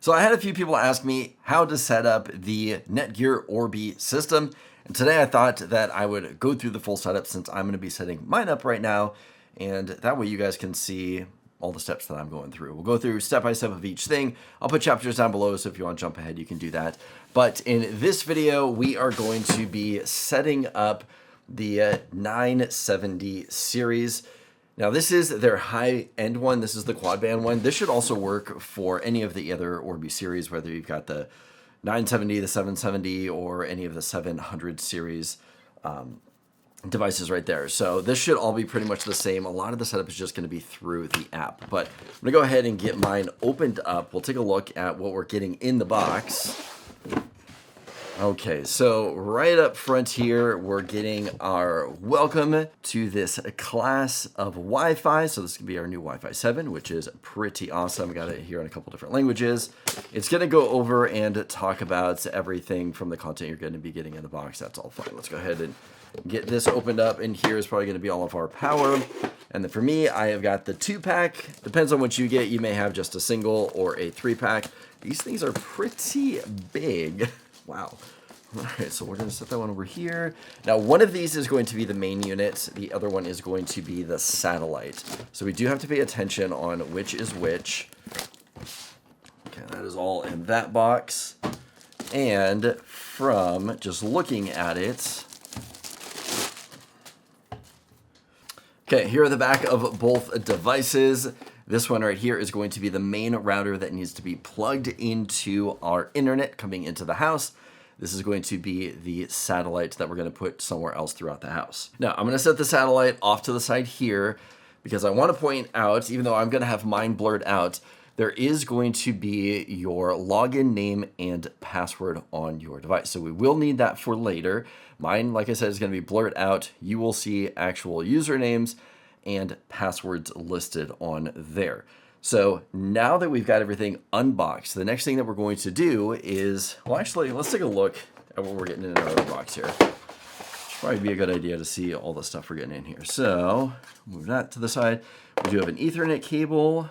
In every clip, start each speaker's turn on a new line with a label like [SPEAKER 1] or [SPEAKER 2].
[SPEAKER 1] So I had a few people ask me how to set up the Netgear Orbi system. And today I thought that I would go through the full setup since I'm going to be setting mine up right now. And that way you guys can see all the steps that I'm going through. We'll go through step by step of each thing. I'll put chapters down below, so if you want to jump ahead, you can do that. But in this video, we are going to be setting up the 970 series. Now this is their high-end one. This is the quad band one. This should also work for any of the other Orbi series, whether you've got the 970, the 770, or any of the 700 series devices right there. So this should all be pretty much the same. A lot of the setup is just going to be through the app. But I'm going to go ahead and get mine opened up. We'll take a look at what we're getting in the box. Okay, so right up front here, we're getting our welcome to this class of Wi-Fi. So this could be our new Wi-Fi 7, which is pretty awesome. Got it here in a couple different languages. It's going to go over and talk about everything from the content you're going to be getting in the box. That's all fine. Let's go ahead and get this opened up. And here is probably going to be all of our power. And then for me, I have got the 2-pack. Depends on what you get. You may have just a single or a 3-pack. These things are pretty big. Wow. All right, so we're going to set that one over here. Now, one of these is going to be the main unit. The other one is going to be the satellite. So we do have to pay attention on which is which. Okay, that is all in that box. And from just looking at it, okay, here are the back of both devices. This one right here is going to be the main router that needs to be plugged into our internet coming into the house. This is going to be the satellite that we're going to put somewhere else throughout the house. Now, I'm going to set the satellite off to the side here because I want to point out, even though I'm going to have mine blurred out, there is going to be your login name and password on your device. So we will need that for later. Mine, like I said, is going to be blurred out. You will see actual usernames and passwords listed on there. So now that we've got everything unboxed, the next thing that we're going to do is, well, actually, let's take a look at what we're getting in our box here. Should probably be a good idea to see all the stuff we're getting in here. So move that to the side. We do have an Ethernet cable.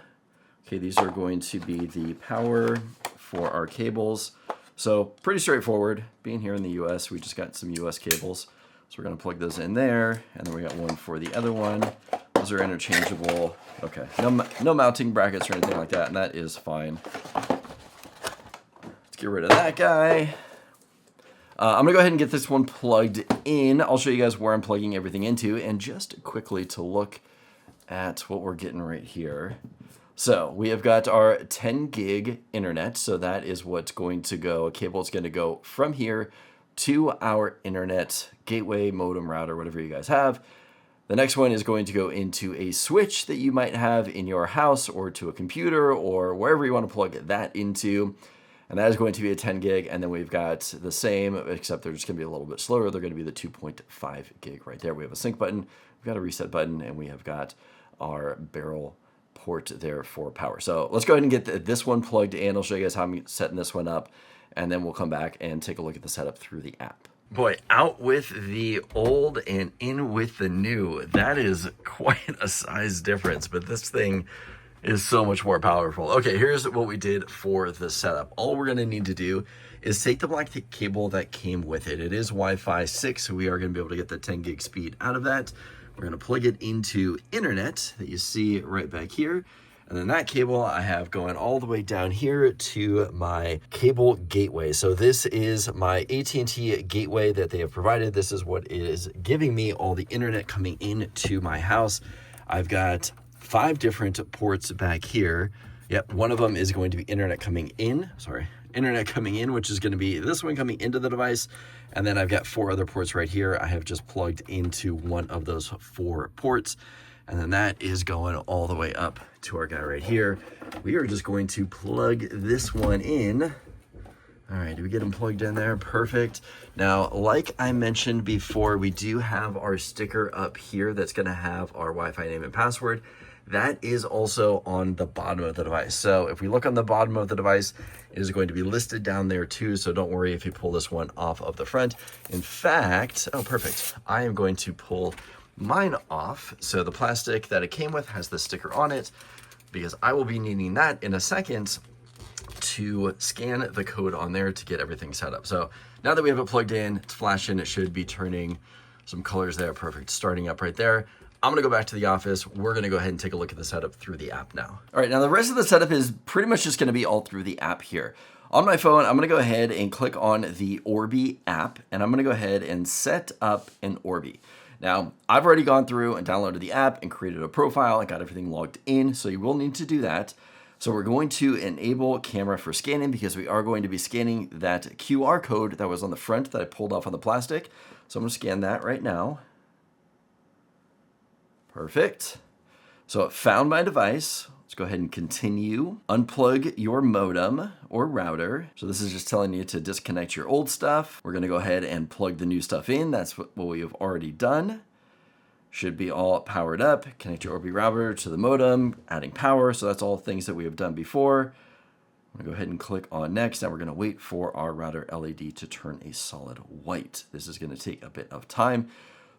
[SPEAKER 1] Okay, these are going to be the power for our cables. So pretty straightforward. Being here in the US, we just got some US cables. So we're going to plug those in there. And then we got one for the other one. Those are interchangeable. Okay, no mounting brackets or anything like that, and that is fine. Let's get rid of that guy. I'm gonna go ahead and get this one plugged in. I'll show you guys where I'm plugging everything into, and just quickly to look at what we're getting right here. So we have got our 10 gig internet, so that is what's going to go, a cable is gonna go from here to our internet gateway, modem, router, whatever you guys have. The next one is going to go into a switch that you might have in your house or to a computer or wherever you want to plug that into. And that is going to be a 10 gig. And then we've got the same, except they're just going to be a little bit slower. They're going to be the 2.5 gig right there. We have a sync button, we've got a reset button, and we have got our barrel port there for power. So let's go ahead and get this one plugged in. I'll show you guys how I'm setting this one up. And then we'll come back and take a look at the setup through the app. Boy, out with the old and in with the new. That is quite a size difference, but this thing is so much more powerful. Okay, here's what we did for the setup. All we're going to need to do is take the black cable that came with it. It is Wi-Fi 6, so we are going to be able to get the 10 gig speed out of that. We're going to plug it into internet that you see right back here. And then that cable I have going all the way down here to my cable gateway. So this is my AT&T gateway that they have provided. This is what is giving me all the internet coming into my house. I've got 5 different ports back here. Yep, one of them is going to be internet coming in, which is going to be this one coming into the device. And then I've got 4 other ports right here. I have just plugged into one of those 4 ports. And then that is going all the way up to our guy right here. We are just going to plug this one in. All right, do we get him plugged in there? Perfect. Now, like I mentioned before, we do have our sticker up here that's gonna have our Wi-Fi name and password. That is also on the bottom of the device. So if we look on the bottom of the device, it is going to be listed down there too. So don't worry if you pull this one off of the front. In fact, oh, perfect. I am going to pull mine off. So the plastic that it came with has the sticker on it because I will be needing that in a second to scan the code on there to get everything set up. So now that we have it plugged in, it's flashing, it should be turning some colors there. Perfect, starting up right there. I'm gonna go back to the office. We're gonna go ahead and take a look at the setup through the app now. All right, now the rest of the setup is pretty much just gonna be all through the app here. On my phone, I'm gonna go ahead and click on the Orbi app, and I'm gonna go ahead and set up an Orbi. Now, I've already gone through and downloaded the app and created a profile and got everything logged in, so you will need to do that. So we're going to enable camera for scanning because we are going to be scanning that QR code that was on the front that I pulled off on the plastic. So I'm gonna scan that right now. Perfect. So it found my device. Let's go ahead and continue. Unplug your modem or router. So this is just telling you to disconnect your old stuff. We're gonna go ahead and plug the new stuff in. That's what we have already done. Should be all powered up. Connect your Orbi router to the modem, adding power. So that's all things that we have done before. I'm gonna go ahead and click on next. Now we're gonna wait for our router LED to turn a solid white. This is gonna take a bit of time.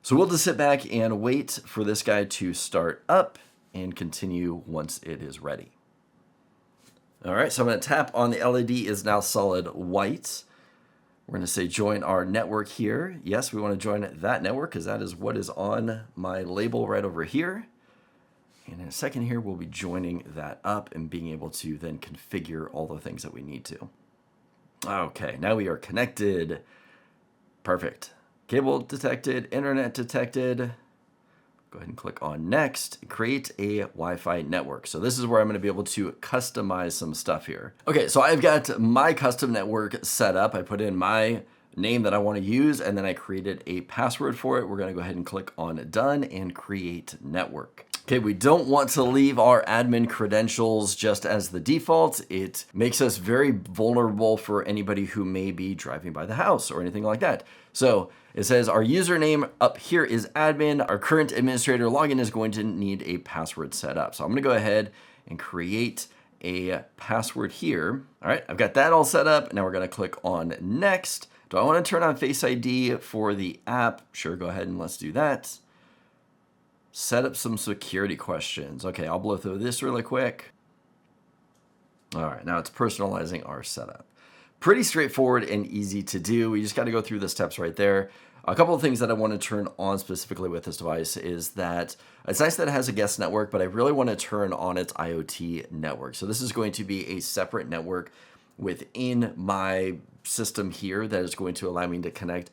[SPEAKER 1] So we'll just sit back and wait for this guy to start up and continue once it is ready. All right, so I'm gonna tap on the LED is now solid white. We're gonna say join our network here. Yes, we wanna join that network because that is what is on my label right over here. And in a second here, we'll be joining that up and being able to then configure all the things that we need to. Okay, now we are connected. Perfect. Cable detected, internet detected. Go ahead and click on next, create a Wi-Fi network. So this is where I'm gonna be able to customize some stuff here. Okay, so I've got my custom network set up. I put in my name that I wanna use and then I created a password for it. We're gonna go ahead and click on done and create network. Okay, we don't want to leave our admin credentials just as the default. It makes us very vulnerable for anybody who may be driving by the house or anything like that. So it says our username up here is admin. Our current administrator login is going to need a password set up. So I'm gonna go ahead and create a password here. All right, I've got that all set up. Now we're gonna click on next. Do I wanna turn on Face ID for the app? Sure, go ahead and let's do that. Set up some security questions. Okay, I'll blow through this really quick. All right, now it's personalizing our setup. Pretty straightforward and easy to do. We just got to go through the steps right there. A couple of things that I want to turn on specifically with this device is that it's nice that it has a guest network, but I really want to turn on its IoT network. So this is going to be a separate network within my system here that is going to allow me to connect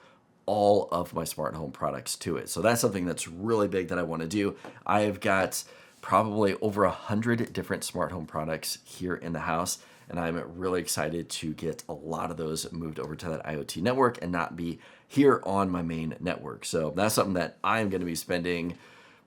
[SPEAKER 1] all of my smart home products to it. So that's something that's really big that I want to do. I have got probably over 100 different smart home products here in the house, and I'm really excited to get a lot of those moved over to that IoT network and not be here on my main network. So that's something that I'm going to be spending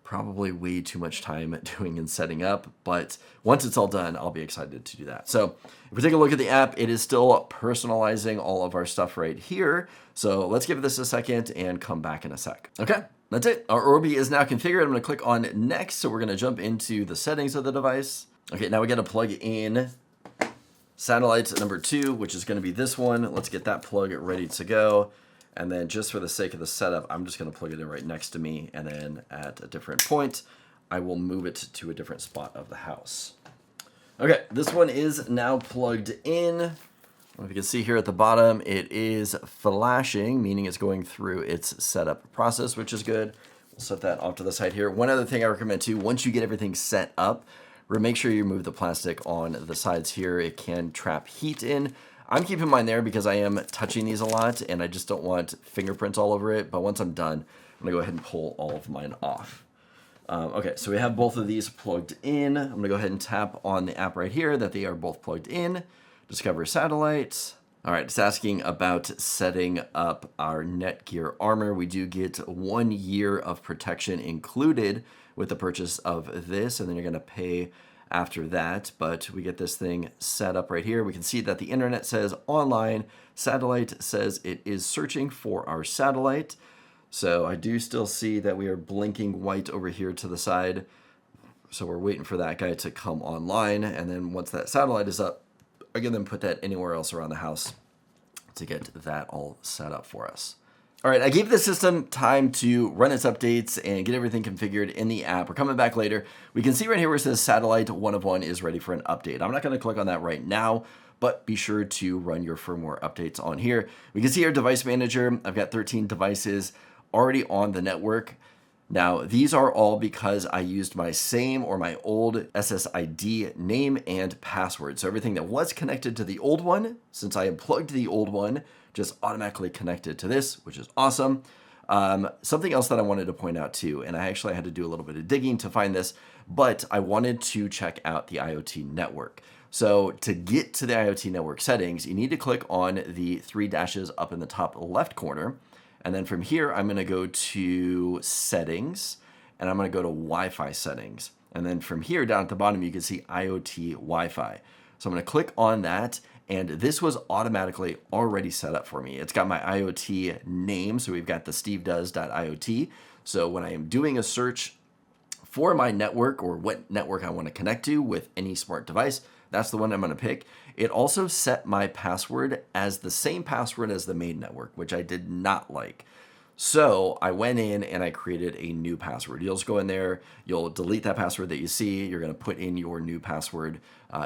[SPEAKER 1] probably way too much time doing and setting up, but once it's all done, I'll be excited to do that. So if we take a look at the app, it is still personalizing all of our stuff right here. So let's give this a second and come back in a sec. Okay, that's it. Our Orbi is now configured. I'm gonna click on next. So we're gonna jump into the settings of the device. Okay, now we gotta plug in satellite number 2, which is gonna be this one. Let's get that plug ready to go. And then just for the sake of the setup, I'm just gonna plug it in right next to me. And then at a different point, I will move it to a different spot of the house. Okay, this one is now plugged in. If you can see here at the bottom, it is flashing, meaning it's going through its setup process, which is good. We'll set that off to the side here. One other thing I recommend too, once you get everything set up, make sure you remove the plastic on the sides here. It can trap heat in. I'm keeping mine there because I am touching these a lot and I just don't want fingerprints all over it. But once I'm done, I'm gonna go ahead and pull all of mine off. Okay, so we have both of these plugged in. I'm gonna go ahead and tap on the app right here that they are both plugged in. Discover satellites. All right, it's asking about setting up our Netgear armor. We do get 1 year of protection included with the purchase of this, and then you're gonna pay after that, but we get this thing set up right here. We can see that the internet says online, satellite says it is searching for our satellite. So I do still see that we are blinking white over here to the side. So we're waiting for that guy to come online. And then once that satellite is up, I can then put that anywhere else around the house to get that all set up for us. All right, I gave the system time to run its updates and get everything configured in the app. We're coming back later. We can see right here where it says Satellite 1 of 1 is ready for an update. I'm not going to click on that right now, but be sure to run your firmware updates on here. We can see our device manager. I've got 13 devices already on the network. Now, these are all because I used my same or my old SSID name and password. So everything that was connected to the old one, since I unplugged the old one, just automatically connected to this, which is awesome. Something else that I wanted to point out too, and I actually had to do a little bit of digging to find this, but I wanted to check out the IoT network. So to get to the IoT network settings, you need to click on the 3 dashes up in the top left corner. And then from here, I'm going to go to settings, and I'm going to go to Wi-Fi settings. And then from here down at the bottom, you can see IoT Wi-Fi. So I'm going to click on that. And this was automatically already set up for me. It's got my IoT name. So we've got the stevedoes.iot. So when I am doing a search for my network or what network I want to connect to with any smart device, that's the one I'm going to pick. It also set my password as the same password as the main network, which I did not like. So I went in and I created a new password. You'll just go in there, you'll delete that password that you see. You're going to put in your new password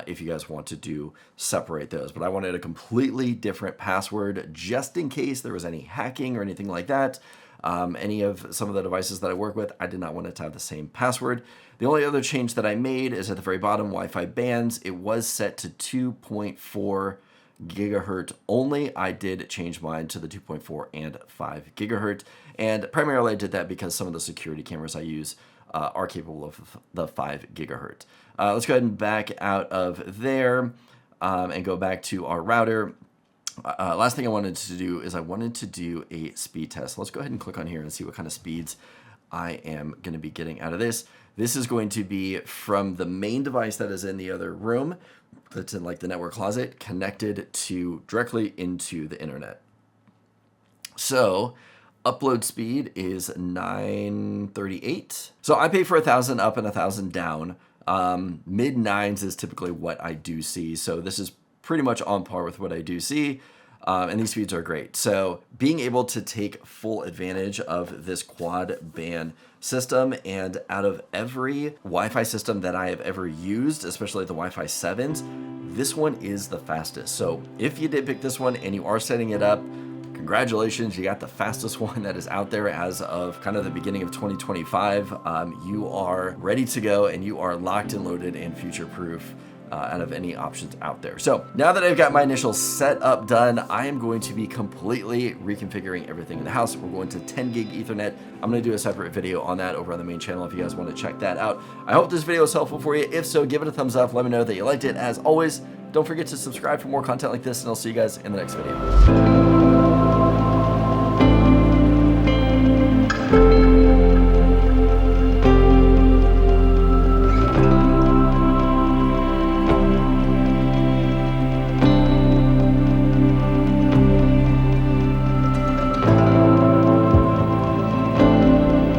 [SPEAKER 1] if you guys want to separate those. But I wanted a completely different password just in case there was any hacking or anything like that. Any of some of the devices that I work with, I did not want it to have the same password. The only other change that I made is at the very bottom, Wi-Fi bands. It was set to 2.4 gigahertz only. I did change mine to the 2.4 and 5 gigahertz. And primarily I did that because some of the security cameras I use are capable of the 5 gigahertz. Let's go ahead and back out of there and go back to our router. Last thing I wanted to do is I wanted to do a speed test. Let's go ahead and click on here and see what kind of speeds I am going to be getting out of this. This is going to be from the main device that is in the other room, that's in like the network closet, connected to directly into the internet. So upload speed is 938. So I pay for 1,000 up and 1,000 down. Mid 9s is typically what I do see. So this is pretty much on par with what I do see. And these speeds are great. So being able to take full advantage of this quad band system, and out of every Wi-Fi system that I have ever used, especially the Wi-Fi 7s, this one is the fastest. So if you did pick this one and you are setting it up, congratulations, you got the fastest one that is out there as of kind of the beginning of 2025. You are ready to go and you are locked and loaded and future-proof out of any options out there. So now that I've got my initial setup done, I am going to be completely reconfiguring everything in the house. We're going to 10 gig Ethernet. I'm going to do a separate video on that over on the main channel if you guys want to check that out. I hope this video was helpful for you. If so, give it a thumbs up. Let me know that you liked it. As always, don't forget to subscribe for more content like this, and I'll see you guys in the next video.